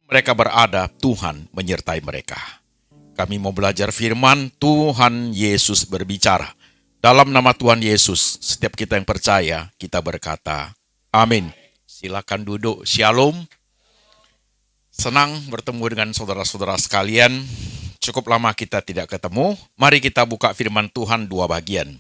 mereka berada, Tuhan menyertai mereka. Kami mau belajar firman Tuhan Yesus berbicara. Dalam nama Tuhan Yesus, setiap kita yang percaya, kita berkata, amin. Silakan duduk, shalom. Senang bertemu dengan saudara-saudara sekalian. Cukup lama kita tidak ketemu. Mari kita buka firman Tuhan dua bagian.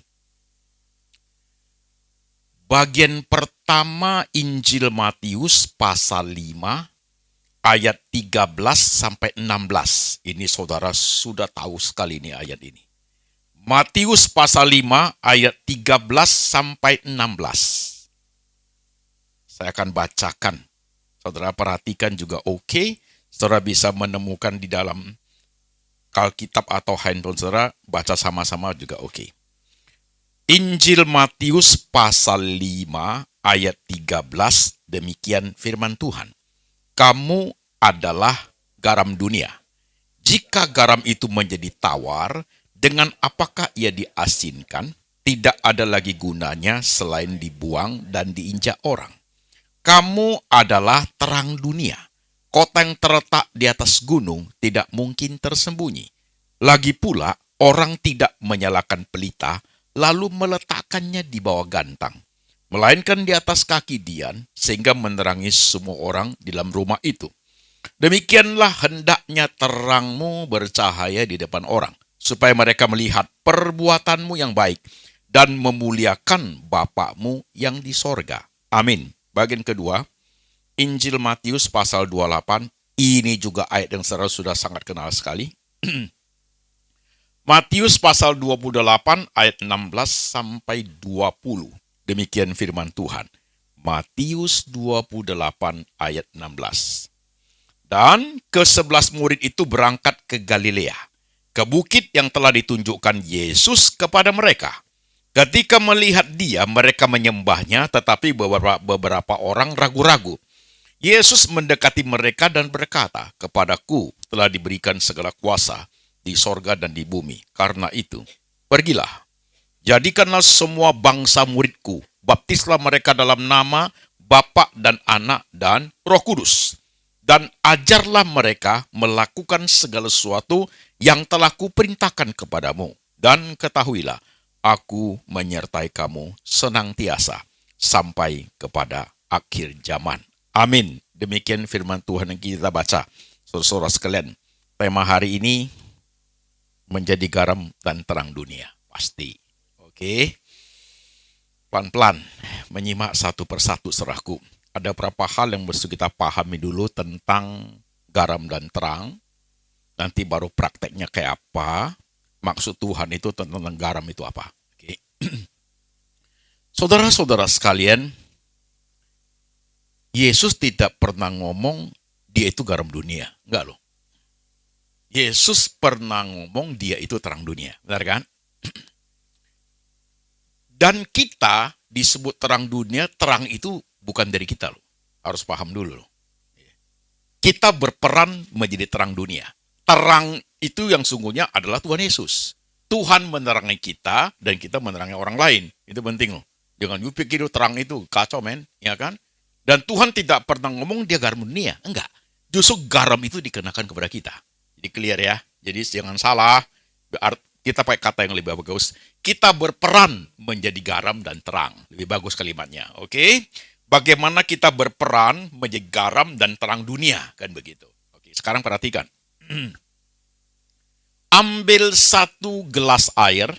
Bagian pertama Injil Matius pasal 5 ayat 13 sampai 16. Ini saudara sudah tahu sekali ini ayat ini. Matius pasal 5 ayat 13 sampai 16. Saya akan bacakan. Saudara perhatikan juga oke. Saudara bisa menemukan di dalam Alkitab atau handphone saudara, baca sama-sama juga oke. Injil Matius pasal 5 ayat 13, demikian firman Tuhan. Kamu adalah garam dunia. Jika garam itu menjadi tawar, dengan apakah ia diasinkan? Tidak ada lagi gunanya selain dibuang dan diinjak orang. Kamu adalah terang dunia. Kota yang terletak di atas gunung tidak mungkin tersembunyi. Lagi pula, orang tidak menyalakan pelita, lalu meletakkannya di bawah gantang, melainkan di atas kaki dian, sehingga menerangi semua orang di dalam rumah itu. Demikianlah hendaknya terangmu bercahaya di depan orang, supaya mereka melihat perbuatanmu yang baik, dan memuliakan Bapakmu yang di sorga. Amin. Bagian kedua, Injil Matius pasal 28, ini juga ayat yang sudah sangat kenal sekali. Matius pasal 28 ayat 16 sampai 20. Demikian firman Tuhan. Matius 28 ayat 16. Dan ke-11 murid itu berangkat ke Galilea, ke bukit yang telah ditunjukkan Yesus kepada mereka. Ketika melihat dia, mereka menyembahnya, tetapi beberapa orang ragu-ragu. Yesus mendekati mereka dan berkata, kepadaku telah diberikan segala kuasa di sorga dan di bumi. Karena itu, pergilah, jadikanlah semua bangsa muridku, baptislah mereka dalam nama Bapa dan Anak dan Roh Kudus, dan ajarlah mereka melakukan segala sesuatu yang telah kuperintahkan kepadamu. Dan ketahuilah, aku menyertai kamu senantiasa sampai kepada akhir zaman. Amin. Demikian firman Tuhan yang kita baca. Saudara-saudara sekalian, tema hari ini menjadi garam dan terang dunia. Pasti. Oke. Pelan-pelan menyimak satu persatu saudaraku. Ada beberapa hal yang mesti kita pahami dulu tentang garam dan terang. Nanti baru prakteknya kayak apa. Maksud Tuhan itu tentang garam itu apa. Oke. Saudara-saudara sekalian, Yesus tidak pernah ngomong dia itu garam dunia. Enggak loh. Yesus pernah ngomong dia itu terang dunia. Benar kan? Dan kita disebut terang dunia, terang itu bukan dari kita loh. Harus paham dulu loh. Kita berperan menjadi terang dunia. Terang itu yang sungguhnya adalah Tuhan Yesus. Tuhan menerangi kita dan kita menerangi orang lain. Itu penting loh. Jangan you pikir terang itu kacau men, ya kan? Dan Tuhan tidak pernah ngomong dia garam dunia. Enggak. Justru garam itu dikenakan kepada kita. Jadi clear ya. Jadi jangan salah. Kita pakai kata yang lebih bagus. Kita berperan menjadi garam dan terang. Lebih bagus kalimatnya. Oke? Bagaimana kita berperan menjadi garam dan terang dunia. Kan begitu. Oke, sekarang perhatikan. Ambil satu gelas air.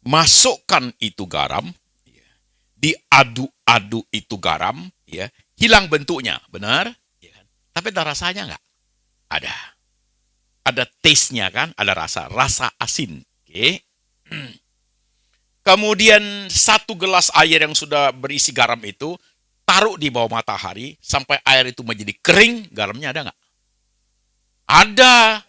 Masukkan itu garam. Diaduk-aduk itu garam. Ya, hilang bentuknya. Benar? Ya, tapi ada rasanya enggak? Ada. Ada taste-nya kan, ada rasa asin. Oke. Kemudian satu gelas air yang sudah berisi garam itu, taruh di bawah matahari, sampai air itu menjadi kering, garamnya ada nggak? Ada.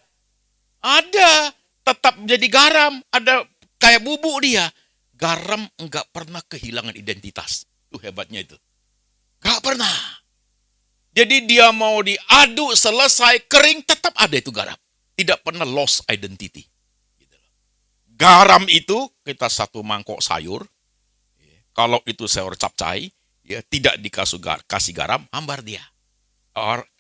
Tetap menjadi garam, ada kayak bubuk dia. Garam nggak pernah kehilangan identitas. Itu hebatnya itu. Nggak pernah. Jadi dia mau diaduk, selesai, kering, tetap ada itu garam. Tidak pernah lost identity. Garam itu kita satu mangkok sayur. Kalau itu sayur capcay, ya tidak dikasih garam, hambar dia.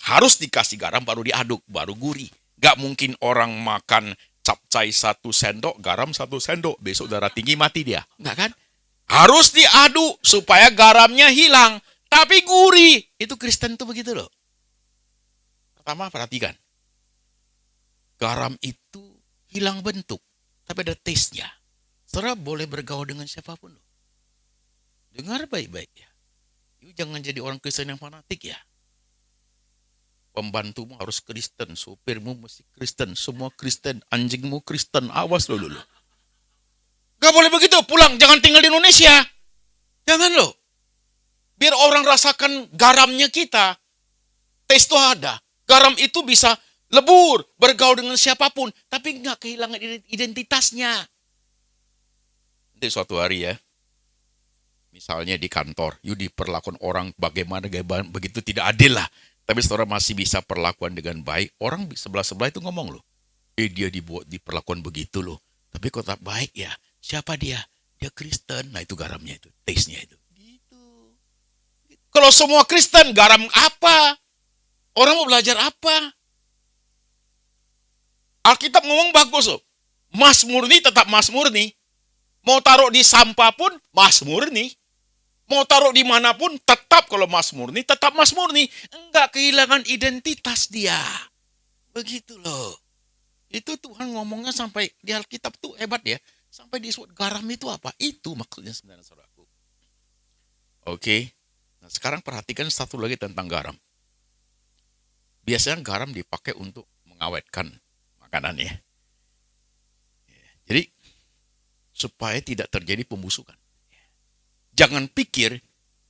Harus dikasih garam baru diaduk, baru gurih. Gak mungkin orang makan capcay 1 sendok, garam 1 sendok, besok darah tinggi mati dia. Enggak kan? Harus diaduk supaya garamnya hilang, tapi gurih. Itu Kristen tuh begitu loh. Pertama perhatikan, garam itu hilang bentuk, tapi ada taste-nya. Saudara boleh bergaul dengan siapapun loh. Dengar baik-baik ya. Jangan jadi orang Kristen yang fanatik ya. Pembantumu harus Kristen, supirmu mesti Kristen, semua Kristen, anjingmu Kristen, awas lo dulu. Gak boleh begitu, pulang, jangan tinggal di Indonesia. Jangan lo. Biar orang rasakan garamnya kita. Taste itu ada. Garam itu bisa lebur, bergaul dengan siapapun, tapi gak kehilangan identitasnya. Nanti suatu hari ya, misalnya di kantor, diperlakukan orang bagaimana begitu tidak adil lah. Tapi saudara masih bisa perlakuan dengan baik. Orang sebelah-sebelah itu ngomong loh. Dia diperlakukan begitu loh. Tapi kok tak baik ya. Siapa dia? Dia Kristen. Nah itu garamnya itu. Taste-nya itu. Gitu. Kalau semua Kristen, garam apa? Orang mau belajar apa? Alkitab ngomong bagus loh. Mas murni tetap mas murni. Mau taruh di sampah pun mas murni. Mau taruh dimanapun, tetap kalau mas murni, tetap mas murni. Enggak kehilangan identitas dia. Begitu loh. Itu Tuhan ngomongnya sampai di Alkitab tuh hebat ya. Sampai disebut garam itu apa? Itu maksudnya sebenarnya saudaraku. Oke. Nah sekarang perhatikan satu lagi tentang garam. Biasanya garam dipakai untuk mengawetkan makanan ya. Jadi supaya tidak terjadi pembusukan. Jangan pikir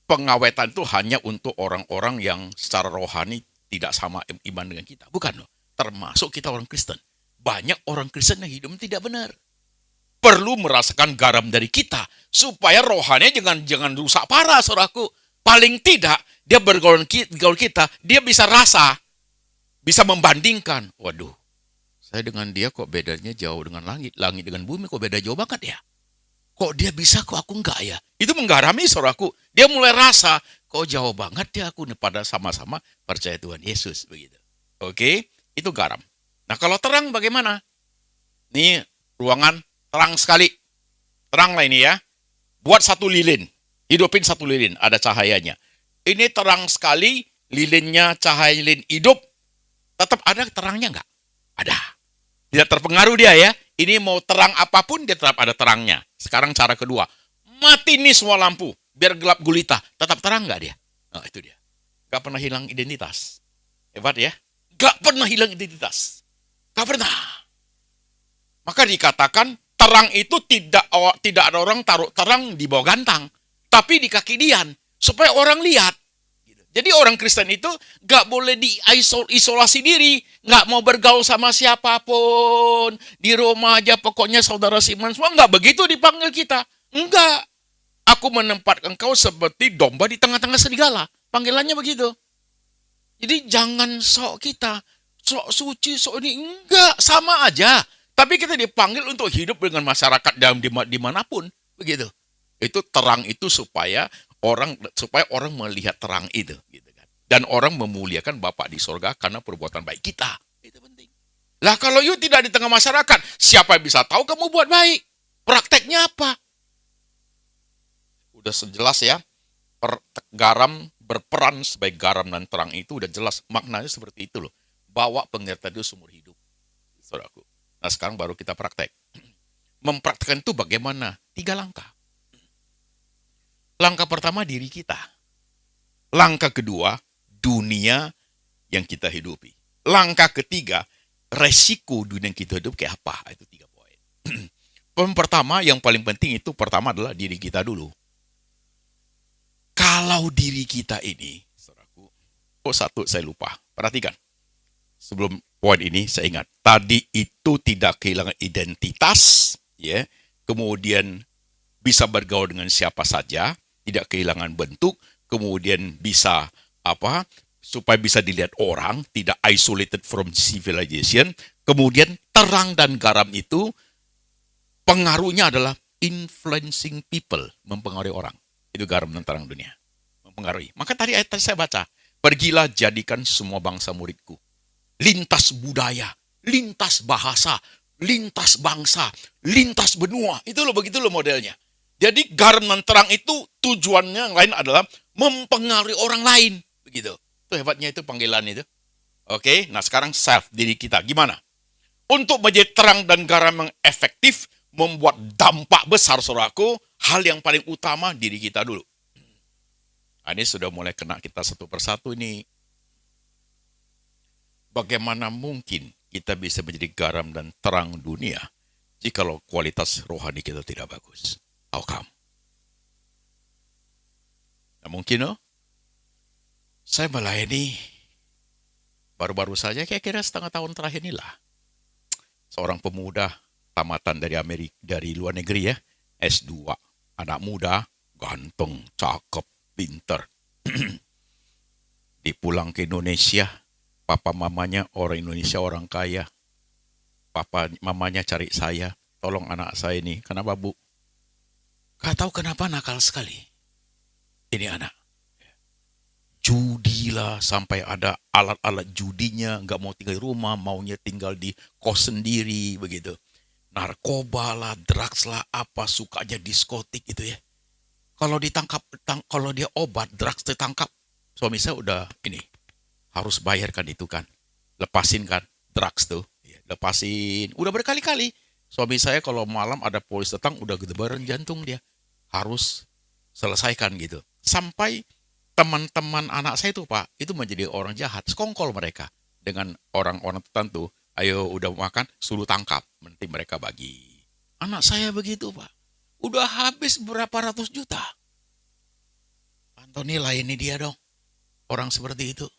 pengawetan itu hanya untuk orang-orang yang secara rohani tidak sama iman dengan kita. Bukan loh. Termasuk kita orang Kristen. Banyak orang Kristen yang hidup tidak benar. Perlu merasakan garam dari kita. Supaya rohaninya jangan rusak parah, saudaraku. Paling tidak, dia bergaul kita, dia bisa rasa. Bisa membandingkan. Waduh, saya dengan dia kok bedanya jauh dengan langit. Langit dengan bumi kok beda jauh banget ya. Kok dia bisa, kok aku enggak ya? Itu menggarami saudaraku. Dia mulai rasa, kok jauh banget ya aku pada sama-sama percaya Tuhan Yesus. Begitu. Oke, itu garam. Nah kalau terang bagaimana? Ini ruangan terang sekali. Terang lah ini ya. Buat 1 lilin. Hidupin 1 lilin, ada cahayanya. Ini terang sekali, lilinnya cahaya lilin hidup. Tetap ada terangnya enggak? Ada. Tidak terpengaruh dia ya. Ini mau terang apapun, dia tetap ada terangnya. Sekarang cara kedua. Mati nih semua lampu. Biar gelap gulita. Tetap terang nggak dia? Nah, itu dia. Gak pernah hilang identitas. Hebat ya. Gak pernah hilang identitas. Gak pernah. Maka dikatakan, terang itu tidak ada orang taruh terang di bawah gantang. Tapi di kaki dian. Supaya orang lihat. Jadi orang Kristen itu gak boleh diisolasi diri. Gak mau bergaul sama siapapun. Di rumah aja pokoknya saudara Siman semua. Gak begitu dipanggil kita. Enggak. Aku menempatkan engkau seperti domba di tengah-tengah serigala. Panggilannya begitu. Jadi jangan sok kita. Sok suci, sok ini. Enggak, sama aja. Tapi kita dipanggil untuk hidup dengan masyarakat dimanapun. Begitu. Itu terang itu supaya orang melihat terang itu, gitu kan. Dan orang memuliakan Bapa di sorga karena perbuatan baik kita. Itu penting. Lah kalau you tidak di tengah masyarakat, siapa yang bisa tahu kamu buat baik? Prakteknya apa? Udah sejelas ya, garam berperan sebagai garam dan terang itu udah jelas maknanya seperti itu loh. Bawa pengertian itu seumur hidup, saudaraku. Nah sekarang baru kita praktek. Mempraktekkan itu bagaimana? 3 langkah. Langkah pertama diri kita. Langkah kedua dunia yang kita hidupi. Langkah ketiga resiko dunia yang kita hidup kayak apa? Itu 3 poin. Poin pertama yang paling penting itu pertama adalah diri kita dulu. Kalau diri kita ini, saudaraku, satu saya lupa. Perhatikan. Sebelum poin ini saya ingat. Tadi itu tidak kehilangan identitas, ya. Kemudian bisa bergaul dengan siapa saja. Tidak kehilangan bentuk, kemudian bisa supaya bisa dilihat orang, tidak isolated from civilization, kemudian terang dan garam itu pengaruhnya adalah influencing people, mempengaruhi orang. Itu garam dan terang dunia, mempengaruhi. Maka tadi ayat saya baca, Pergilah jadikan semua bangsa muridku. Lintas budaya, lintas bahasa, lintas bangsa, lintas benua. Itu loh, begitu loh modelnya. Jadi garam dan terang itu tujuannya yang lain adalah mempengaruhi orang lain. Begitu. Itu hebatnya itu panggilan itu. Oke, nah sekarang self, diri kita. Gimana? Untuk menjadi terang dan garam yang efektif, membuat dampak besar, saudaraku, hal yang paling utama diri kita dulu. Nah, ini sudah mulai kena kita satu persatu ini. Bagaimana mungkin kita bisa menjadi garam dan terang dunia jikalau kualitas rohani kita tidak bagus? How come? Nah, mungkin loh. Saya melayani baru-baru saja, kira-kira setengah tahun terakhir inilah. Seorang pemuda tamatan dari Amerika, dari luar negeri ya, S2, anak muda, ganteng, cakep, pinter. Dipulang ke Indonesia, papa mamanya orang Indonesia, orang kaya. Papa mamanya cari saya, tolong anak saya ini. Kenapa bu? Gak tahu kenapa nakal sekali. Ini anak. Judi lah, sampai ada alat-alat judinya, nggak mau tinggal di rumah, maunya tinggal di kos sendiri, begitu. Narkoba lah, drugs lah, apa, sukanya diskotik gitu ya. Kalau ditangkap, kalau dia obat, drugs ditangkap, suami saya udah ini, harus bayarkan itu kan. Lepasin kan, drugs tuh. Lepasin, udah berkali-kali. Suami saya kalau malam ada polisi datang, udah gedebaran jantung dia. Harus selesaikan gitu. Sampai teman-teman anak saya itu Pak, itu menjadi orang jahat, sekongkol mereka dengan orang-orang tertentu. Ayo udah makan, suruh tangkap, nanti mereka bagi. Anak saya begitu Pak, udah habis berapa ratus juta. Antoni layani dia dong, orang seperti itu.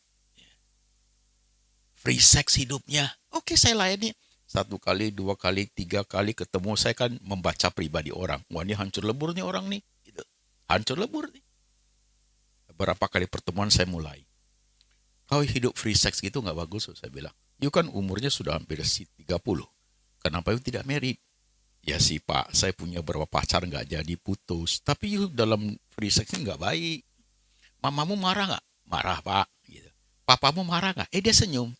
Free sex hidupnya, oke saya layani. 1 kali, 2 kali, 3 kali ketemu, saya kan membaca pribadi orang. Wah ini hancur lebur nih orang nih, gitu. Hancur lebur nih. Berapa kali pertemuan saya mulai. Kau hidup free sex gitu gak bagus, saya bilang. You kan umurnya sudah hampir 30. Kenapa you tidak married? Ya sih Pak, saya punya beberapa pacar gak jadi putus. Tapi you dalam free sex ini gak baik. Mamamu marah gak? Marah Pak. Gitu. Papamu marah gak? Dia senyum.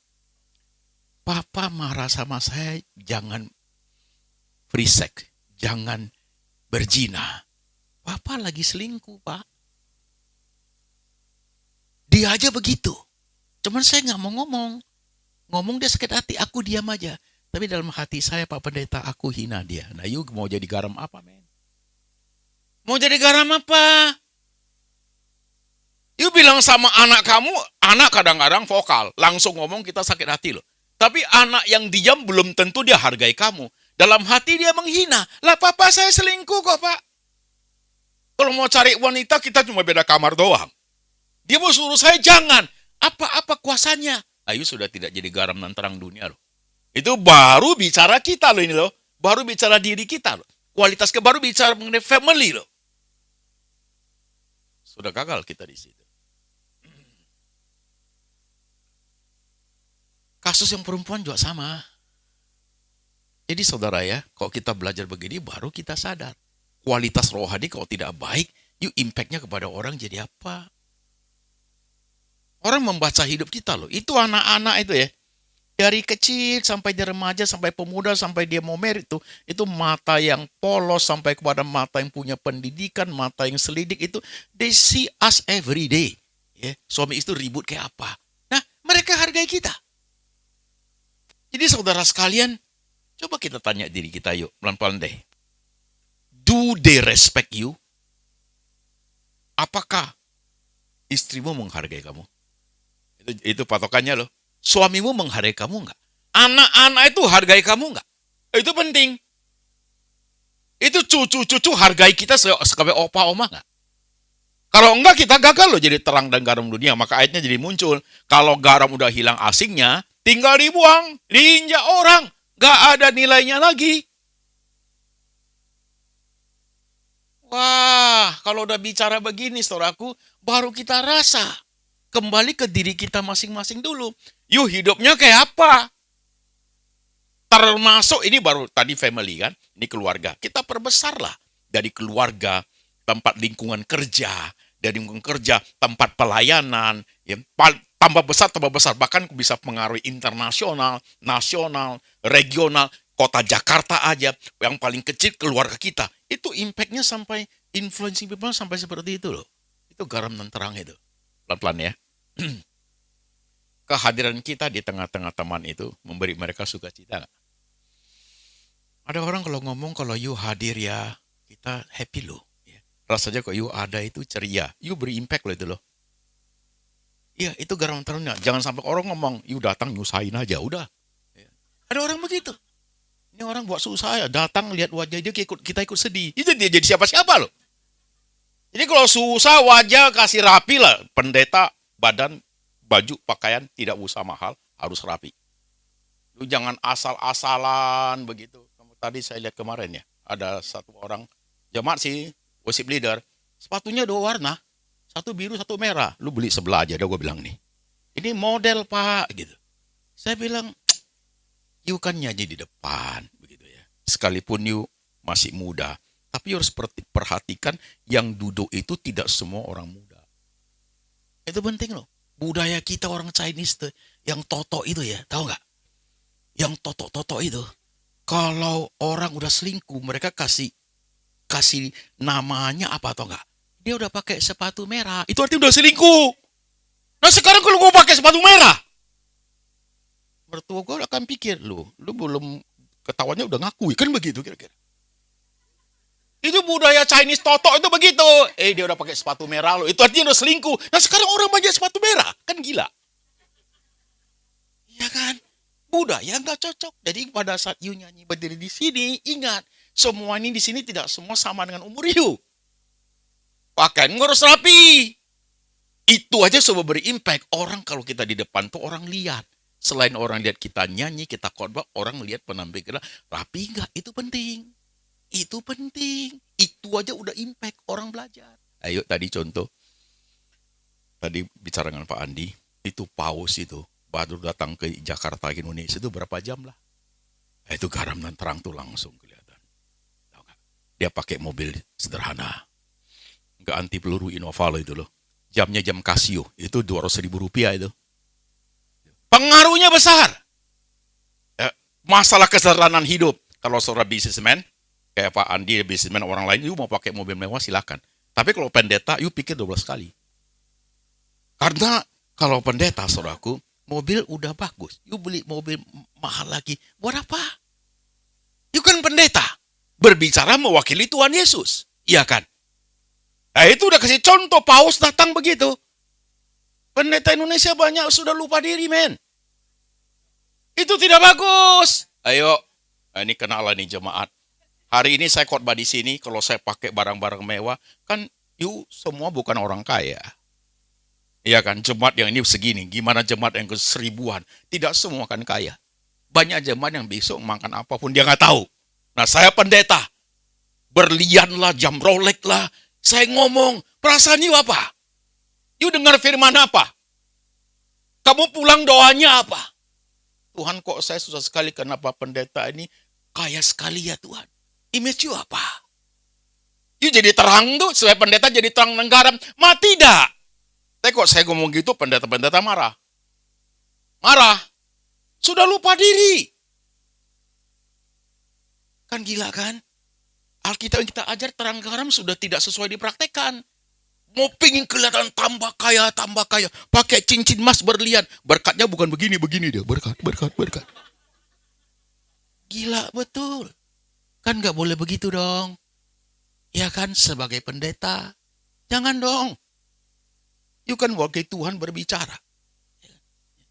Papa marah sama saya, jangan free sex. Jangan berzina. Papa lagi selingkuh Pak. Dia aja begitu. Cuman saya gak mau ngomong. Ngomong dia sakit hati, aku diam aja. Tapi dalam hati saya, Pak Pendeta, aku hina dia. Nah, you mau jadi garam apa, men? Mau jadi garam apa? You bilang sama anak kamu, anak kadang-kadang vokal. Langsung ngomong kita sakit hati loh. Tapi anak yang diam belum tentu dia hargai kamu. Dalam hati dia menghina. Lah papa saya selingkuh kok, Pak. Kalau mau cari wanita, kita cuma beda kamar doang. Dia mau suruh saya jangan. Apa-apa kuasanya. Ayu sudah tidak jadi garam dan terang dunia loh. Itu baru bicara kita loh ini loh. Baru bicara diri kita loh. Kualitas baru bicara mengenai family loh. Sudah gagal kita di situ. Kasus yang perempuan juga sama. Jadi saudara ya, kalau kita belajar begini baru kita sadar. Kualitas rohani kalau tidak baik, you impact-nya kepada orang jadi apa? Orang membaca hidup kita loh. Itu anak-anak itu ya. Dari kecil sampai dia remaja, sampai pemuda, sampai dia mau married itu mata yang polos sampai kepada mata yang punya pendidikan, mata yang selidik itu. They see us every day. Ya, suami istri ribut kayak apa. Nah, mereka hargai kita. Jadi saudara sekalian, coba kita tanya diri kita yuk, pelan-pelan deh. Do they respect you? Apakah istrimu menghargai kamu? Itu patokannya loh. Suamimu menghargai kamu enggak? Anak-anak itu hargai kamu enggak? Itu penting. Itu cucu-cucu hargai kita sebagai opa oma enggak? Kalau enggak kita gagal loh jadi terang dan garam dunia. Maka ayatnya jadi muncul. Kalau garam udah hilang asingnya, tinggal dibuang, diinjak orang. Enggak ada nilainya lagi. Wah, kalau udah bicara begini saudaraku, baru kita rasa. Kembali ke diri kita masing-masing dulu. Yuk hidupnya kayak apa? Termasuk ini baru tadi family kan, ini keluarga. Kita perbesarlah dari keluarga, tempat lingkungan kerja, dari lingkungan kerja, tempat pelayanan, ya, tambah besar, bahkan bisa mengaruhi internasional, nasional, regional, kota Jakarta aja, yang paling kecil keluarga kita. Itu impact-nya sampai influencing people sampai seperti itu loh. Itu garam dan terang itu. Pelan-pelan ya. Kehadiran kita di tengah-tengah teman itu memberi mereka sukacita nggak? Ada orang kalau ngomong kalau you hadir ya, kita happy loh. Ya. Rasanya kok you ada itu ceria. You beri impact loh itu loh. Iya, itu garam terangnya. Jangan sampai orang ngomong, you datang nyusahin aja, udah. Ya. Ada orang begitu. Ini orang buat susah ya, datang lihat wajah dia kita ikut sedih. Itu dia jadi siapa-siapa loh. Jadi kalau susah wajah kasih rapi lah. Pendeta, badan, baju, pakaian tidak usah mahal, harus rapi. Lu jangan asal-asalan begitu. Tadi saya lihat kemarin ya, ada satu orang jemaat sih, worship leader, sepatunya 2 warna, satu biru, satu merah. Lu beli sebelah aja, dah gue bilang nih. Ini model pak, gitu. Saya bilang, you kan nyanyi di depan, begitu ya. Sekalipun you masih muda, tapi you harus perhatikan yang duduk itu tidak semua orang muda. Itu penting loh. Budaya kita orang Chinese tuh, yang toto itu ya, tahu nggak? Yang toto-toto itu. Kalau orang udah selingkuh, mereka kasih namanya apa atau enggak? Dia udah pakai sepatu merah, itu artinya udah selingkuh. Nah sekarang kalau gue pakai sepatu merah, mertua gue akan pikir, lu belum ketahuannya udah ngakui, kan begitu kira-kira. Itu budaya Chinese toto itu begitu. Dia udah pakai sepatu merah lo, itu artinya udah selingkuh. Nah sekarang orang banyak sepatu merah, kan gila. Iya kan? Budaya nggak cocok. Jadi pada saat you nyanyi berdiri di sini, ingat, semua ini di sini tidak semua sama dengan umur you. Pakaian harus rapi. Itu aja sudah beri impact. Orang kalau kita di depan tuh orang lihat. Selain orang lihat kita nyanyi, kita khotbah, orang lihat penampilan kita rapi nggak? Itu penting. Itu penting. Itu aja udah impact orang belajar. Ayo tadi contoh. Tadi bicara dengan Pak Andi, itu paus itu. Baru datang ke Jakarta, ke Indonesia itu berapa jam lah. Itu garam dan terang tuh langsung kelihatan. Tahu gak? Dia pakai mobil sederhana. Nggak anti peluru Innova loh itu loh. Jamnya jam Casio, itu 200.000 rupiah itu. Pengaruhnya besar. Masalah kesederhanaan hidup. Kalau seorang bisnismen, kayak Pak Andi, bisnismen orang lain, you mau pakai mobil mewah silakan. Tapi kalau pendeta, you pikir 12 kali. Karena kalau pendeta, saudaraku, mobil udah bagus. You beli mobil mahal lagi. Buat apa? You kan pendeta. Berbicara mewakili Tuhan Yesus. Iya kan? Nah itu udah kasih contoh. Paus datang begitu. Pendeta Indonesia banyak sudah lupa diri, men. Itu tidak bagus. Ayo. Nah, ini kenalan nih jemaat. Hari ini saya khotbah di sini. Kalau saya pakai barang-barang mewah. Kan you semua bukan orang kaya. Iya kan, jemaat yang ini segini, gimana jemaat yang ke 1000-an? Tidak semua kan kaya. Banyak jemaat yang besok makan apapun, dia nggak tahu. Nah saya pendeta, berlian lah, jam Rolex lah. Saya ngomong, perasaan you apa? You dengar firman apa? Kamu pulang doanya apa? Tuhan kok saya susah sekali, kenapa pendeta ini kaya sekali ya Tuhan? Image you apa? You jadi terang tuh, supaya pendeta jadi terang dan garam. Tidak. Tapi kok saya ngomong gitu, pendeta-pendeta marah. Marah. Sudah lupa diri. Kan gila kan? Alkitab yang kita ajar terang garam sudah tidak sesuai dipraktekkan. Mau pingin kelihatan tambah kaya. Pakai cincin emas berlian. Berkatnya bukan begini dia. Berkat. Gila betul. Kan gak boleh begitu dong. Ya kan, sebagai pendeta. Jangan dong. You kan wakil Tuhan berbicara.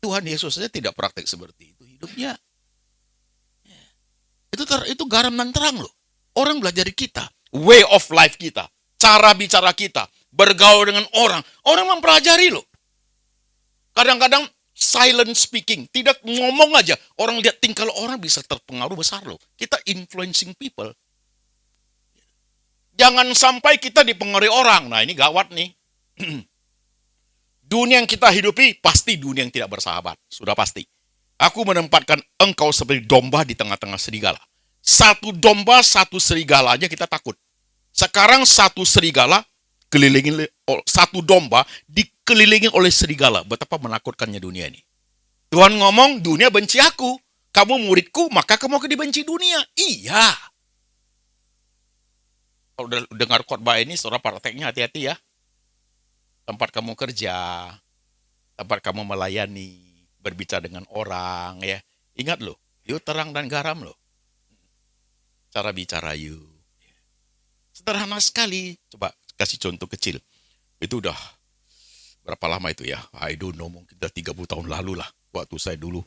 Tuhan Yesus saja tidak praktek seperti itu hidupnya. Itu garam dan terang loh. Orang belajar dari kita. Way of life kita. Cara bicara kita. Bergaul dengan orang. Orang mempelajari loh. Kadang-kadang silent speaking. Tidak ngomong aja. Orang lihat tingkah orang bisa terpengaruh besar loh. Kita influencing people. Jangan sampai kita dipengaruhi orang. Nah ini gawat nih. Dunia yang kita hidupi pasti dunia yang tidak bersahabat. Sudah pasti. Aku menempatkan engkau seperti domba di tengah-tengah serigala. Satu domba, satu serigala aja kita takut. Sekarang satu serigala satu domba dikelilingi oleh serigala. Betapa menakutkannya dunia ini. Tuhan ngomong, dunia benci aku. Kamu muridku, maka kamu akan dibenci dunia. Iya. Kalau udah dengar khotbah ini, saudara prakteknya hati-hati ya. Tempat kamu kerja, tempat kamu melayani, berbicara dengan orang ya. Ingat loh, yuk terang dan garam loh. Cara bicara yuk. Sederhana sekali. Coba kasih contoh kecil. Itu udah berapa lama itu ya? I don't know, mungkin udah 30 tahun lalu lah. Waktu saya dulu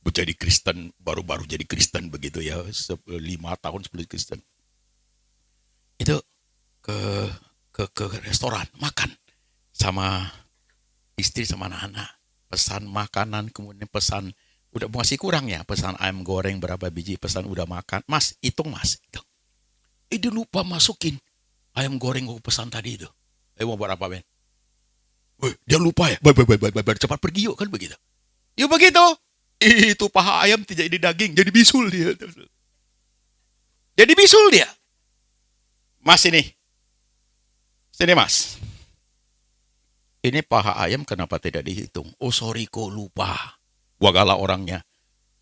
menjadi Kristen, baru-baru jadi Kristen begitu ya. 5 tahun sebelum Kristen. Itu ke restoran, makan. Sama istri sama anak-anak. Pesan makanan, kemudian pesan, udah masih kurang ya, pesan ayam goreng berapa biji, pesan udah makan. Mas, hitung mas. Hitung. Dia lupa masukin ayam goreng gue pesan tadi itu. Mau buat apa, men? Dia lupa ya. Cepat pergi yuk, kan begitu. Yuk begitu. Itu paha ayam tidak jadi daging, jadi bisul dia. Jadi bisul dia. Mas ini. Sini mas. Ini paha ayam kenapa tidak dihitung? Oh sorry kok lupa. Gua galak orangnya.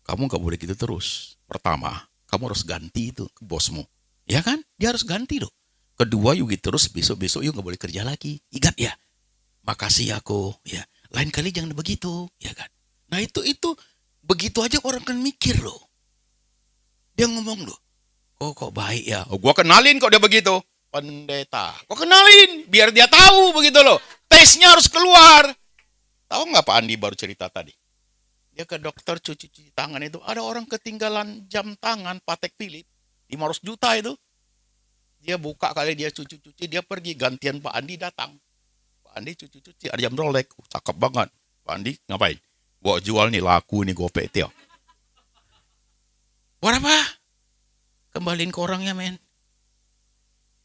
Kamu gak boleh gitu terus. Pertama, kamu harus ganti itu ke bosmu. Ya kan? Dia harus ganti loh. Kedua, Yugi terus besok-besok yuk gak boleh kerja lagi. Ingat ya. Makasih aku. Ya. Lain kali jangan begitu. Ya kan? Nah itu begitu aja orang kan mikir loh. Dia ngomong loh. Kok baik ya. Oh gua kenalin kok dia begitu. Pendeta. Kok kenalin. Biar dia tahu begitu loh. Tesnya harus keluar. Tahu gak Pak Andi baru cerita tadi? Dia ke dokter cuci tangan itu. Ada orang ketinggalan jam tangan Patek Philippe. 500 juta itu. Dia buka kali dia cuci-cuci. Dia pergi gantian Pak Andi datang. Pak Andi cuci-cuci. Ada jam Rolex. Cakep banget. Pak Andi ngapain? Gua jual nih laku nih gopek Tio. Buat apa? Kembaliin ke orangnya men.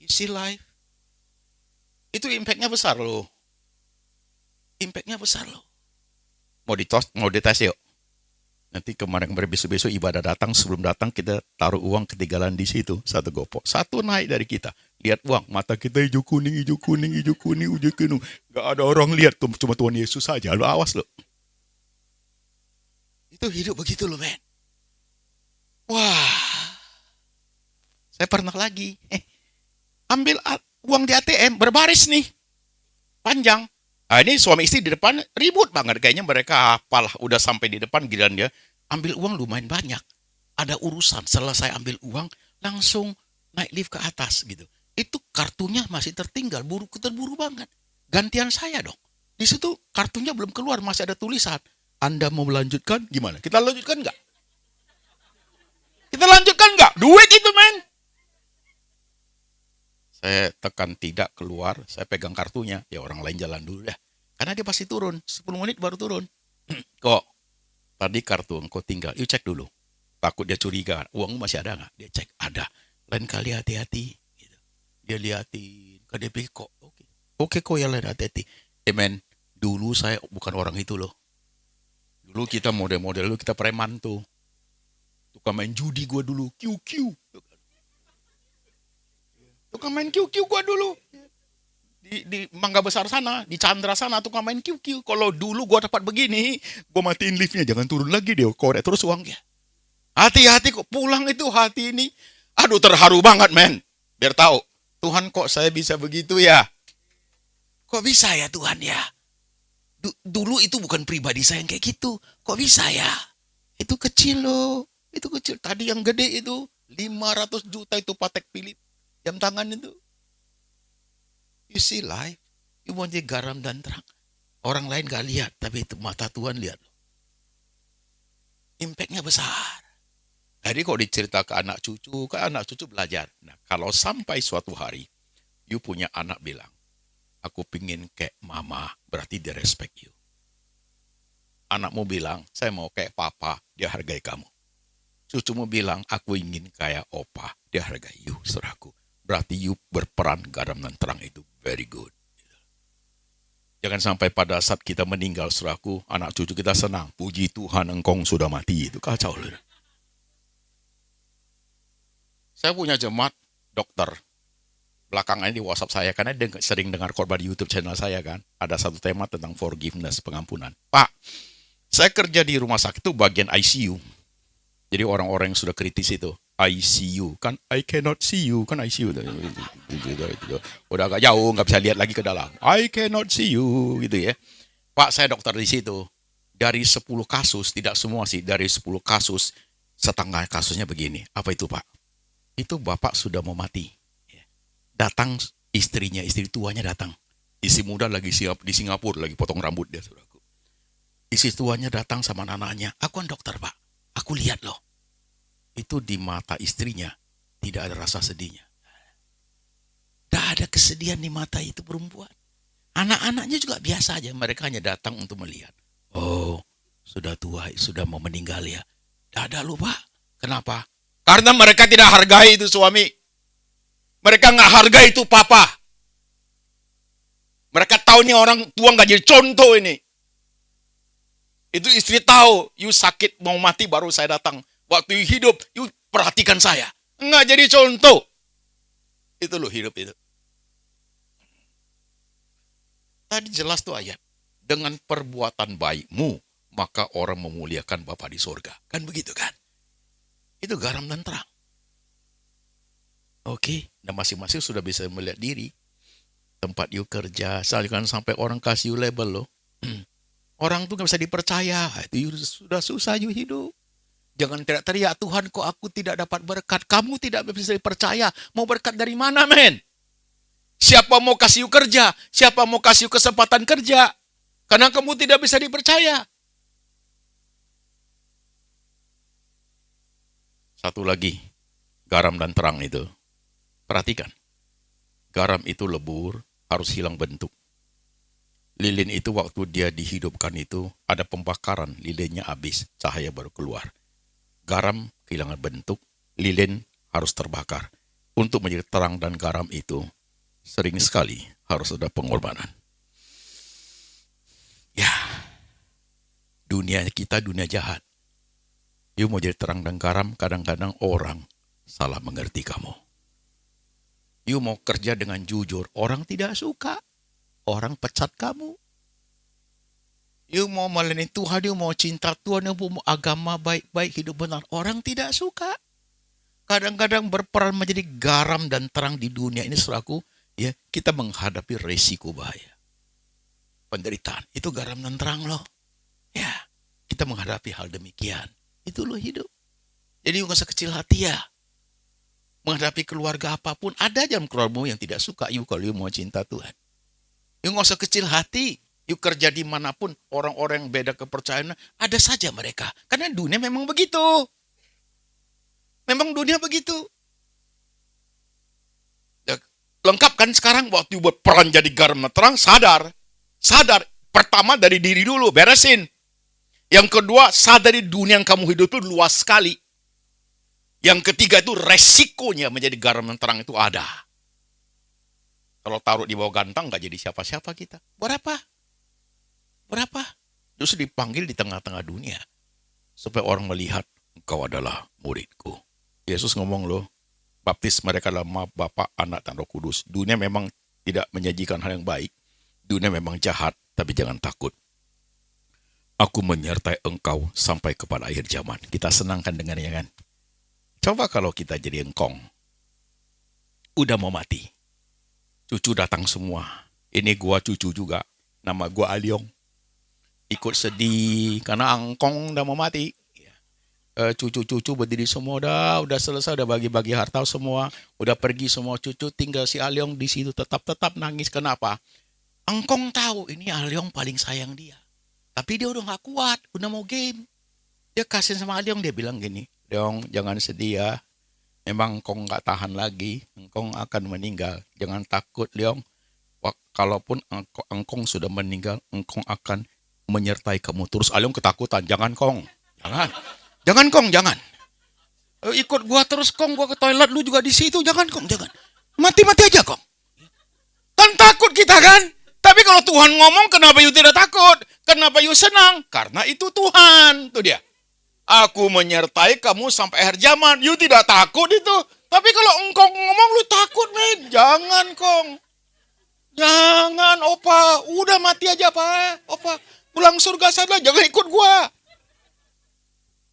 You see life. Itu impactnya besar loh. Impactnya besar loh. Mau dites yuk. Nanti kemarin besok-besok ibadah datang, sebelum datang kita taruh uang ketinggalan di situ. Satu gopok. Satu naik dari kita. Lihat uang. Mata kita hijau kuning. Gak ada orang lihat. Cuma Tuhan Yesus saja. Lo awas lo. Itu hidup begitu loh men. Wah. Saya pernah lagi. Ambil uang di ATM. Berbaris nih. Panjang. Nah, ini suami istri di depan ribut banget. Kayaknya mereka hafal. Udah sampai di depan giliran dia. Ambil uang lumayan banyak. Ada urusan. Setelah saya ambil uang, langsung naik lift ke atas gitu. Itu kartunya masih tertinggal. Terburu banget. Gantian saya dong. Di situ kartunya belum keluar. Masih ada tulisan. Anda mau melanjutkan? Gimana? Kita lanjutkan nggak? Kita lanjutkan nggak? Duit itu men. Saya tekan tidak keluar, saya pegang kartunya. Ya orang lain jalan dulu dah. Karena dia pasti turun, 10 menit baru turun. Kok, tadi kartu engkau tinggal, yuk cek dulu. Takut dia curiga, uang masih ada nggak? Dia cek, ada. Lain kali hati-hati. Gitu. Dia liatin, ke DP kok, oke kok ya lain hati-hati. Men, dulu saya bukan orang itu loh. Dulu kita model-model dulu, kita preman tuh. Tukang main judi gue dulu, QQ. Tukang main QQ gua dulu. Di Mangga Besar sana, di Chandra sana tukang main QQ. Kalau dulu gua dapat begini, gua matiin liftnya, jangan turun lagi deh, korek terus uangnya. Hati-hati kok pulang itu hati ini. Aduh terharu banget men. Biar tahu, Tuhan kok saya bisa begitu ya? Kok bisa ya Tuhan ya? Dulu itu bukan pribadi saya yang kayak gitu. Kok bisa ya? Itu kecil loh. Itu kecil. Tadi yang gede itu 500 juta itu Patek Philippe. Jam tangan itu. You see life. You want jadi garam dan terang. Orang lain gak lihat. Tapi itu mata Tuhan lihat. Impactnya besar. Jadi kok dicerita ke anak cucu belajar. Nah kalau sampai suatu hari. You punya anak bilang. Aku pingin kayak mama. Berarti dia respect you. Anakmu bilang. Saya mau kayak papa. Dia hargai kamu. Cucumu bilang. Aku ingin kayak opa. Dia hargai you. Saudaraku. Berarti you berperan garam dan terang itu very good. Jangan sampai pada saat kita meninggal saudaraku, anak cucu kita senang. Puji Tuhan engkau sudah mati. Itu kacau. Saya punya jemaat dokter. belakangan di WhatsApp saya, karena sering dengar khotbah di YouTube channel saya kan. Ada satu tema tentang forgiveness, pengampunan. Pak, saya kerja di rumah sakit itu bagian ICU. Jadi orang-orang yang sudah kritis itu, ICU, kan I cannot see you, kan ICU. Udah agak jauh, nggak bisa lihat lagi ke dalam. I cannot see you, gitu ya. Pak, saya dokter di situ. Dari 10 kasus, tidak semua sih, dari 10 kasus, setengah kasusnya begini. Apa itu, Pak? Itu bapak sudah mau mati. Datang istrinya, istri tuanya datang. Istri muda lagi siap di Singapura, lagi potong rambut dia, saudaraku. Istri tuanya datang sama anaknya. Aku kan dokter, Pak. Aku lihat loh. Itu di mata istrinya tidak ada rasa sedihnya. Tidak ada kesedihan di mata itu perempuan. Anak-anaknya juga biasa aja. Mereka hanya datang untuk melihat. Oh, sudah tua, sudah mau meninggal ya. Tidak ada lupa. Kenapa? Karena mereka tidak hargai itu suami. Mereka nggak hargai itu papa. Mereka tahu nih orang tua nggak jadi contoh ini. Itu istri tahu, you sakit mau mati baru saya datang. Waktu you hidup, you perhatikan saya. Nggak jadi contoh. Itu loh hidup itu. Tadi jelas tuh ayat. Dengan perbuatan baikmu, maka orang memuliakan Bapa di sorga. Kan begitu kan? Itu garam dan terang. Oke, dan masing-masing sudah bisa melihat diri. Tempat you kerja, jangan sampai orang kasih you label loh. Orang tuh gak bisa dipercaya. Itu sudah susah you hidup. Jangan teriak-teriak, Tuhan kok aku tidak dapat berkat. Kamu tidak bisa dipercaya. Mau berkat dari mana, men? Siapa mau kasih you kerja? Siapa mau kasih you kesempatan kerja? Karena kamu tidak bisa dipercaya. Satu lagi, garam dan terang itu. Perhatikan, garam itu lebur, harus hilang bentuk. Lilin itu waktu dia dihidupkan itu, ada pembakaran, lilinnya habis, cahaya baru keluar. Garam kehilangan bentuk, lilin harus terbakar. Untuk menjadi terang dan garam itu, sering sekali harus ada pengorbanan. Ya, dunia kita dunia jahat. You mau jadi terang dan garam, kadang-kadang orang salah mengerti kamu. You mau kerja dengan jujur, orang tidak suka. Orang pecat kamu. You mau melayani Tuhan, you mau cinta Tuhan, you mau agama baik-baik, hidup benar. Orang tidak suka. Kadang-kadang berperan menjadi garam dan terang di dunia ini, saudaraku, ya, kita menghadapi resiko bahaya. Penderitaan, itu garam dan terang loh. Ya, kita menghadapi hal demikian. Itu loh hidup. Jadi you gak usah kecil hati ya. Menghadapi keluarga apapun, ada dalam keluargamu yang tidak suka you kalau you mau cinta Tuhan. You gak usah kecil hati. You kerja dimanapun, orang-orang yang beda kepercayaan, ada saja mereka. Karena dunia memang begitu. Memang dunia begitu. Lengkap kan sekarang waktu you berperan jadi garam dan terang, sadar. Sadar, pertama dari diri dulu, beresin. Yang kedua, sadari dunia yang kamu hidup itu luas sekali. Yang ketiga itu resikonya menjadi garam dan terang itu ada. Kalau taruh di bawah gantang, nggak jadi siapa-siapa kita. Berapa? Berapa? Justru dipanggil di tengah-tengah dunia. Supaya orang melihat, engkau adalah muridku. Yesus ngomong loh, baptis mereka dalam Bapa, Anak, dan Roh Kudus. Dunia memang tidak menyajikan hal yang baik. Dunia memang jahat, tapi jangan takut. Aku menyertai engkau sampai kepada akhir zaman. Kita senangkan dengannya kan. Coba kalau kita jadi engkong. Udah mau mati. Cucu datang semua. Ini gua cucu juga. Nama gua Aliong. Ikut sedih karena engkong udah mau mati. Cucu-cucu berdiri semua udah selesai, udah bagi-bagi harta semua. Udah pergi semua cucu, tinggal si Aliong di situ tetap nangis. Kenapa? Engkong tahu ini Aliong paling sayang dia. Tapi dia udah gak kuat, udah mau game. Dia kasihin sama Aliong, dia bilang gini, Leong jangan sedih ya. Memang engkong gak tahan lagi, engkong akan meninggal. Jangan takut Leong. Kalaupun engkong sudah meninggal, engkong akan menyertai kamu. Terus Aliong ketakutan, jangan kong. Jangan kong, jangan. Ikut gua terus kong, gua ke toilet, lu juga di situ, jangan kong, jangan. Mati-mati aja kong. Kan takut kita kan? Tapi kalau Tuhan ngomong, kenapa you tidak takut? Kenapa you senang? Karena itu Tuhan. Itu dia. Aku menyertai kamu sampai akhir zaman. You tidak takut itu. Tapi kalau engkau ngomong lu takut, men. Jangan, Kong. Jangan, Opa. Udah mati aja, Pak. Opa, pulang surga sana, jangan ikut gua.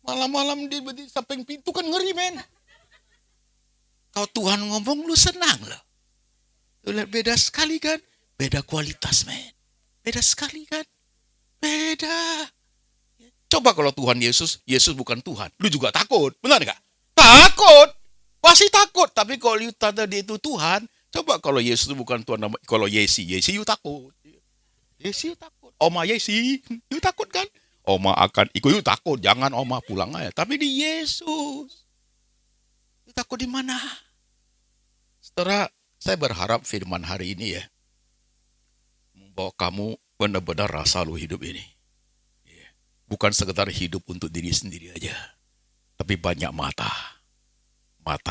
Malam-malam di samping pintu kan ngeri, men. Kalau Tuhan ngomong, lu senang loh. Lu lihat beda sekali kan? Beda kualitas, men. Beda sekali kan? Beda. Coba kalau Tuhan Yesus bukan Tuhan. Lu juga takut, benar gak? Takut. Pasti takut. Tapi kalau lu tanda dia itu Tuhan, coba kalau Yesus bukan Tuhan, kalau Yesi you takut. Yesi you takut. Oma Yesi, you takut kan? Oma akan ikut, you takut. Jangan Oma pulang aja. Tapi di Yesus. You takut di mana? Setelah saya berharap firman hari ini ya, membawa kamu benar-benar rasa lu hidup ini. Bukan sekedar hidup untuk diri sendiri aja. Tapi banyak mata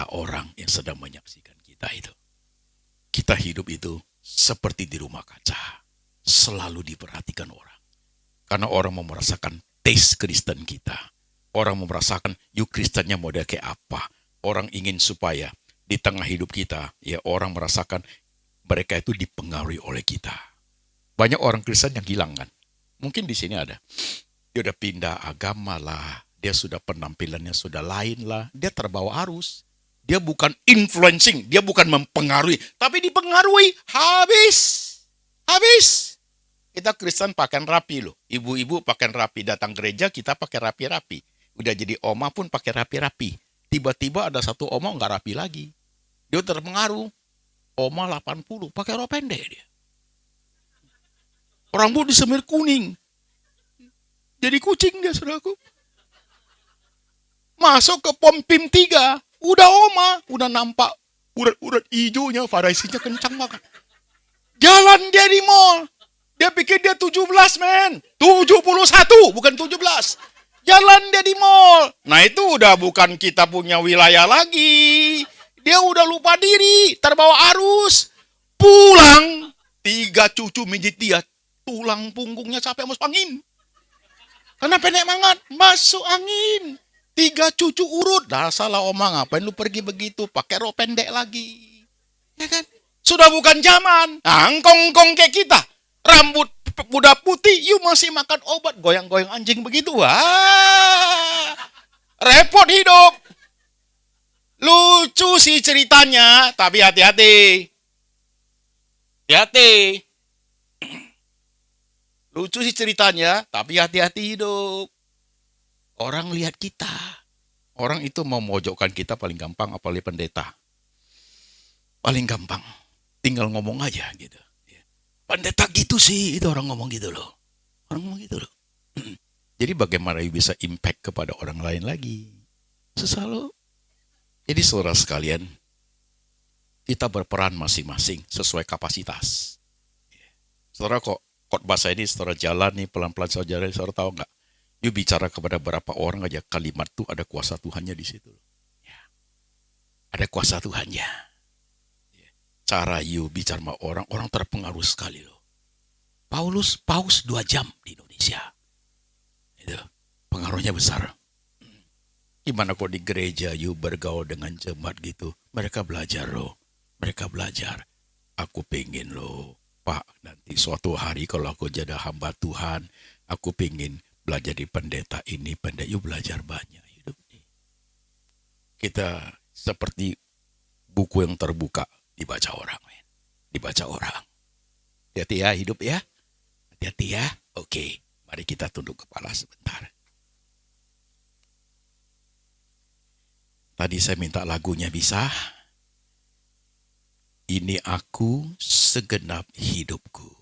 orang yang sedang menyaksikan kita itu. Kita hidup itu seperti di rumah kaca. Selalu diperhatikan orang. Karena orang mau merasakan taste Kristen kita. Orang mau merasakan, yuk Kristennya model kayak apa. Orang ingin supaya di tengah hidup kita, ya orang merasakan mereka itu dipengaruhi oleh kita. Banyak orang Kristen yang hilang kan. Mungkin di sini ada. Dia udah pindah agama lah. Dia sudah penampilannya sudah lain lah. Dia terbawa arus. Dia bukan influencing. Dia bukan mempengaruhi. Tapi dipengaruhi. Habis. Kita Kristen pakaian rapi loh. Ibu-ibu pakaian rapi. Datang gereja kita pakai rapi-rapi. Udah jadi oma pun pakai rapi-rapi. Tiba-tiba ada satu oma nggak rapi lagi. Dia terpengaruh. Oma 80. Pakai rok pendek dia. Rambut disemir kuning. Jadi kucing dia, saudaraku. Masuk ke pom PIM 3. Udah oma. Udah nampak urat-urat hijaunya. Farisinya kencang banget. Jalan dia di mall. Dia pikir dia 17, men. 71, bukan 17. Jalan dia di mall. Nah itu udah bukan kita punya wilayah lagi. Dia udah lupa diri. Terbawa arus. Pulang. 3 cucu mijit dia. Tulang punggungnya sampai masuk angin. Karena pendek banget, masuk angin. 3 cucu urut. Dah salah oma, ngapain lu pergi begitu? Pakai rok pendek lagi. Ya kan? Sudah bukan zaman. Nah, engkong-engkong kayak kita. Rambut udah putih, you masih makan obat. Goyang-goyang anjing begitu. Repot hidup. Lucu sih ceritanya, tapi hati-hati. Hati-hati. Lucu sih ceritanya, tapi hati-hati hidup. Orang lihat kita. Orang itu mau memojokkan kita paling gampang, apalagi pendeta. Paling gampang. Tinggal ngomong aja gitu. Pendeta gitu sih, itu orang ngomong gitu loh. Orang ngomong gitu loh. Jadi bagaimana bisa impact kepada orang lain lagi? Selalu. Jadi saudara sekalian, kita berperan masing-masing sesuai kapasitas. Saudara kok khotbah saya ini saudara jalan nih pelan-pelan saudara tahu nggak? You bicara kepada berapa orang aja kalimat tuh ada kuasa Tuhannya di situ. Ya. Ada kuasa Tuhannya. Ya. Cara you bicara sama orang terpengaruh sekali loh. Paus 2 jam di Indonesia. Itu pengaruhnya besar. Gimana kok di gereja you bergaul dengan jemaat gitu? Mereka belajar loh. Mereka belajar. Aku pengen loh. Pak, nanti suatu hari kalau aku jadi hamba Tuhan, aku pengen belajar di pendeta ini, pendeta you belajar banyak hidup ini. Kita seperti buku yang terbuka dibaca orang, men. Dibaca orang. Hati-hati ya hidup ya. Hati-hati ya. Oke, mari kita tunduk kepala sebentar. Tadi saya minta lagunya bisa. Ini aku segenap hidupku.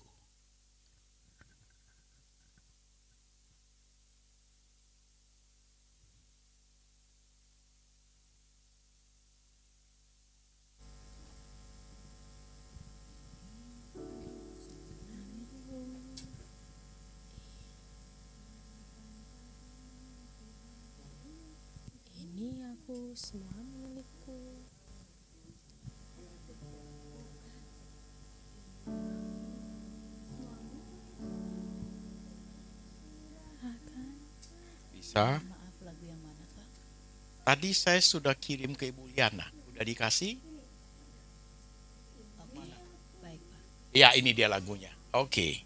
Ini aku semua milikku. Bisa. Maaf, lagu yang mana, Kak? Tadi saya sudah kirim ke Ibu Liana. Udah dikasih? Baik, Pak. Ya, ini dia lagunya. Oke.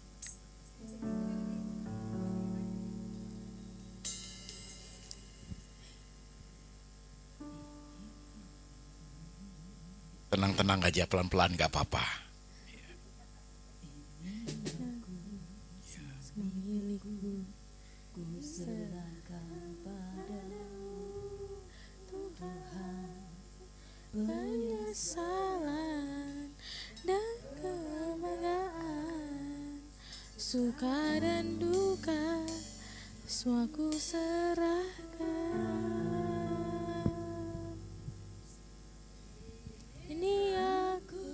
Tenang-tenang aja, pelan-pelan gak apa-apa. Milikku, ku serahkan padamu, Tuhan. Penyesalan dan kebanggaan, suka dan duka, semua ku serahkan. Ini aku,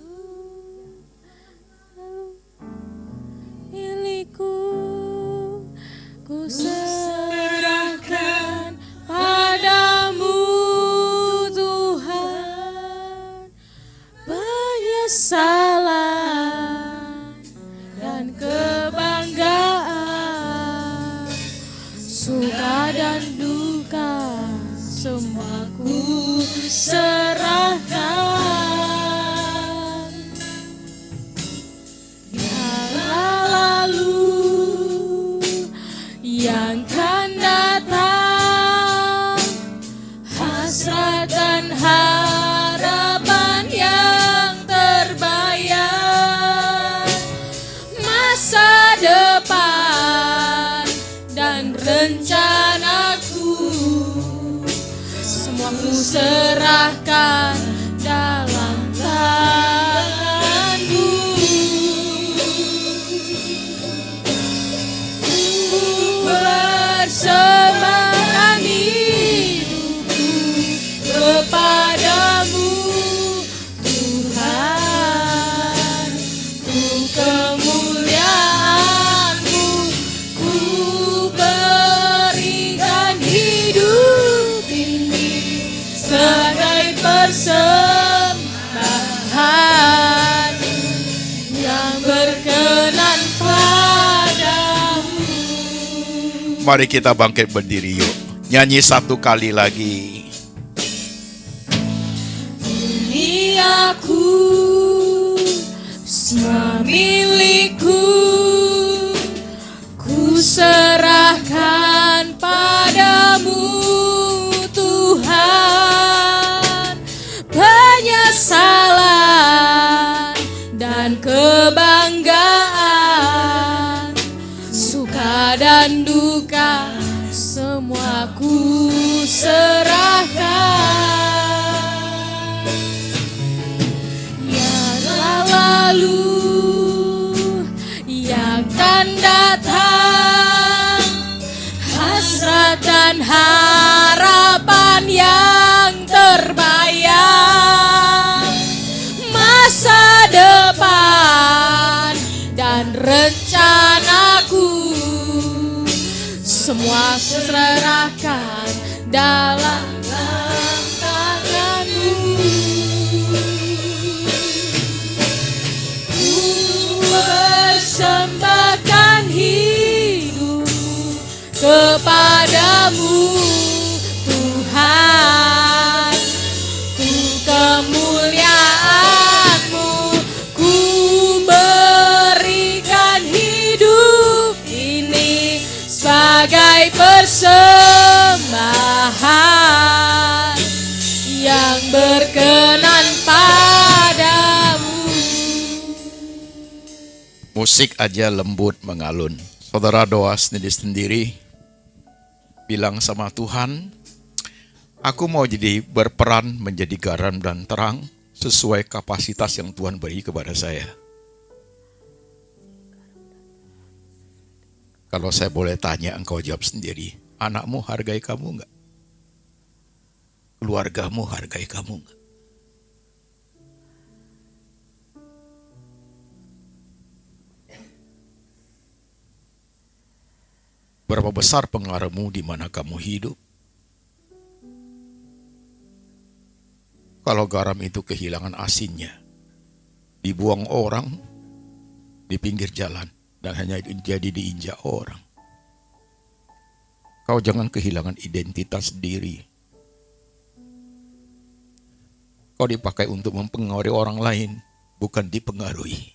milikku, ku serahkan padamu, Tuhan. Penyesalan dan kebanggaan, suka dan duka, semua ku serahkan. Yang kan datang, hasrat dan harapan yang terbayar, masa depan dan rencanaku, semua ku serahkan dalam tanganmu. Persembahkan hidupku kepadamu, Tuhan. Untuk kemuliaan-Mu, ku berikan hidup ini sebagai persembahan yang berkenan padamu. Mari kita bangkit berdiri yuk. Nyanyi satu kali lagi. Ini aku, semua milikku, ku serahkan padamu, Tuhan. Penyesalan dan kebanggaan, suka dan duka, semua ku serahkan. Yang lalu, yang akan datang, hasrat dan harapan yang terbayang, masa depan dan rencanaku, semua serahkan dalam tangan-Mu. Ku persembahkan hidup kepadamu, Tuhan. Untuk kemuliaan-Mu, ku berikan hidup ini sebagai persembahan yang berkenan padamu. Musik aja lembut mengalun. Saudara doa sendiri-sendiri. Bilang sama Tuhan, aku mau jadi berperan menjadi garam dan terang sesuai kapasitas yang Tuhan beri kepada saya. Kalau saya boleh tanya, engkau jawab sendiri. Anakmu hargai kamu enggak? Keluargamu hargai kamu enggak? Berapa besar pengaruhmu di mana kamu hidup? Kalau garam itu kehilangan asinnya, dibuang orang di pinggir jalan, dan hanya jadi diinjak orang. Kau jangan kehilangan identitas diri. Kau dipakai untuk mempengaruhi orang lain, bukan dipengaruhi.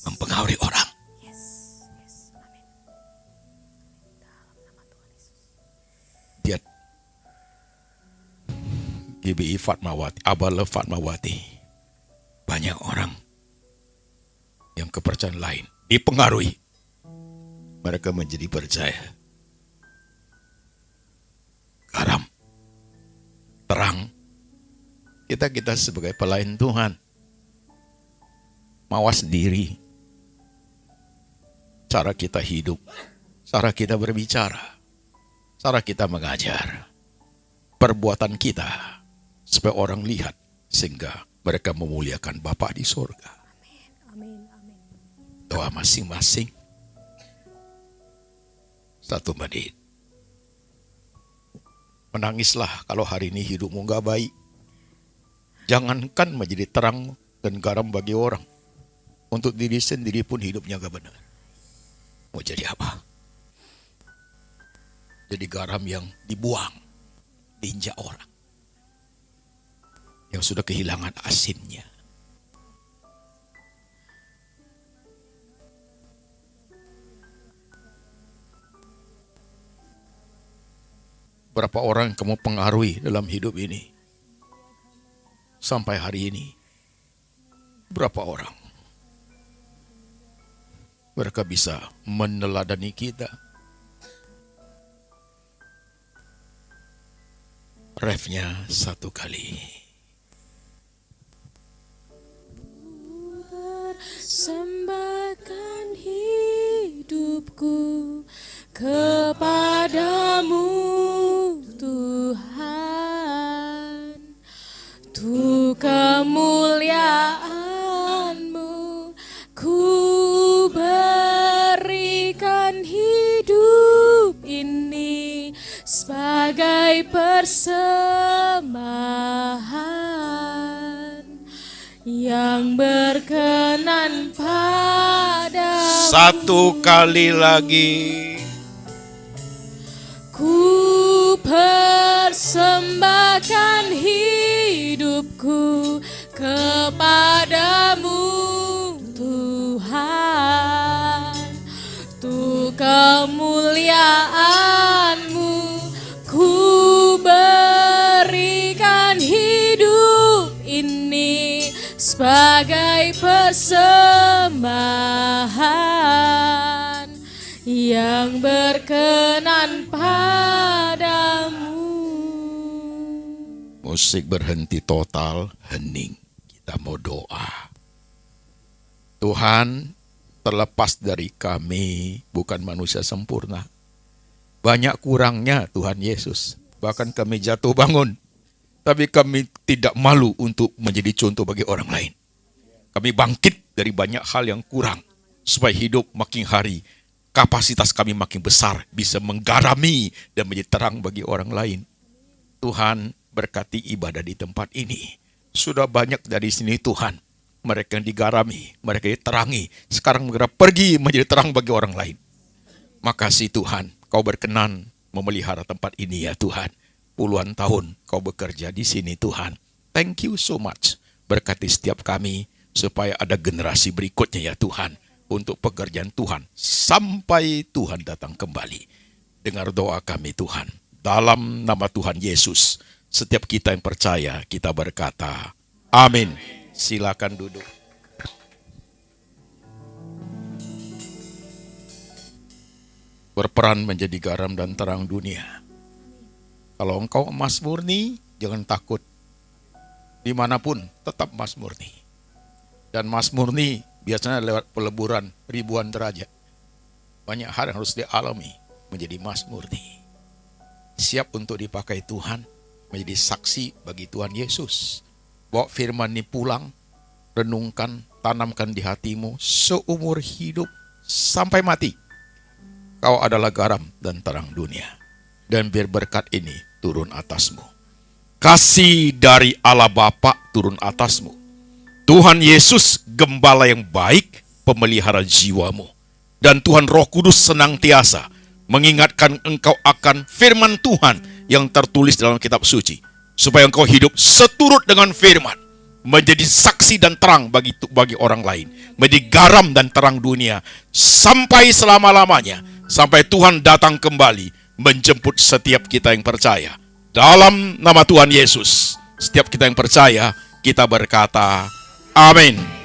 Mempengaruhi orang. Lihat GBI Fatmawati, Abala Fatmawati. Banyak orang yang kepercayaan lain dipengaruhi. Mereka menjadi percaya. Garam, terang. Kita sebagai pelayan Tuhan, mawas diri. Cara kita hidup, cara kita berbicara, cara kita mengajar, perbuatan kita, supaya orang lihat, sehingga mereka memuliakan Bapa di sorga. Amin. Amin. Doa masing-masing. 1 menit. Menangislah kalau hari ini hidupmu gak baik. Jangankan menjadi terang dan garam bagi orang. Untuk diri sendiri pun hidupnya gak benar. Mau jadi apa? Jadi garam yang dibuang, diinjak orang. Yang sudah kehilangan asinnya. Berapa orang yang kamu pengaruhi dalam hidup ini? Sampai hari ini. Berapa orang? Mereka bisa meneladani kita. Refnya 1 kali. Persembahkan hidupku kepadamu Tuhan, untuk kemuliaan-Mu ku berikan hidup ini sebagai persembahan yang berkenan padamu. 1 kali lagi. Ku persembahkan hidupku kepadamu Tuhan, untuk kemuliaan-Mu ku berikan hidup ini sebagai persembahan yang berkenan padamu. Musik berhenti total, hening. Kita mau doa. Tuhan, terlepas dari kami, bukan manusia sempurna. Banyak kurangnya Tuhan Yesus. Bahkan kami jatuh bangun. Tapi kami tidak malu untuk menjadi contoh bagi orang lain. Kami bangkit dari banyak hal yang kurang. Supaya hidup makin hari, kapasitas kami makin besar. Bisa menggarami dan menjadi terang bagi orang lain. Tuhan, berkati ibadah di tempat ini. Sudah banyak dari sini Tuhan. Mereka yang digarami, mereka yang terangi. Sekarang mereka pergi menjadi terang bagi orang lain. Makasih Tuhan, Kau berkenan memelihara tempat ini ya Tuhan. Puluhan tahun Kau bekerja di sini Tuhan. Thank you so much. Berkati setiap kami supaya ada generasi berikutnya ya Tuhan. Untuk pekerjaan Tuhan sampai Tuhan datang kembali. Dengar doa kami Tuhan. Dalam nama Tuhan Yesus. Setiap kita yang percaya kita berkata amin. Silakan duduk. Berperan menjadi garam dan terang dunia. Kalau engkau emas murni, jangan takut. Dimanapun tetap emas murni. Dan emas murni biasanya lewat peleburan ribuan derajat. Banyak hal yang harus dialami menjadi emas murni. Siap untuk dipakai Tuhan, menjadi saksi bagi Tuhan Yesus. Bawa firman ini pulang, renungkan, tanamkan di hatimu seumur hidup sampai mati. Kau adalah garam dan terang dunia. Dan biar berkat ini turun atasmu. Kasih dari Allah Bapa turun atasmu. Tuhan Yesus gembala yang baik, pemelihara jiwamu. Dan Tuhan Roh Kudus senantiasa mengingatkan engkau akan firman Tuhan yang tertulis dalam kitab suci. supaya engkau hidup seturut dengan firman, menjadi saksi dan terang bagi orang lain, menjadi garam dan terang dunia sampai selama-lamanya, sampai Tuhan datang kembali menjemput setiap kita yang percaya. Dalam nama Tuhan Yesus, setiap kita yang percaya, kita berkata, amin.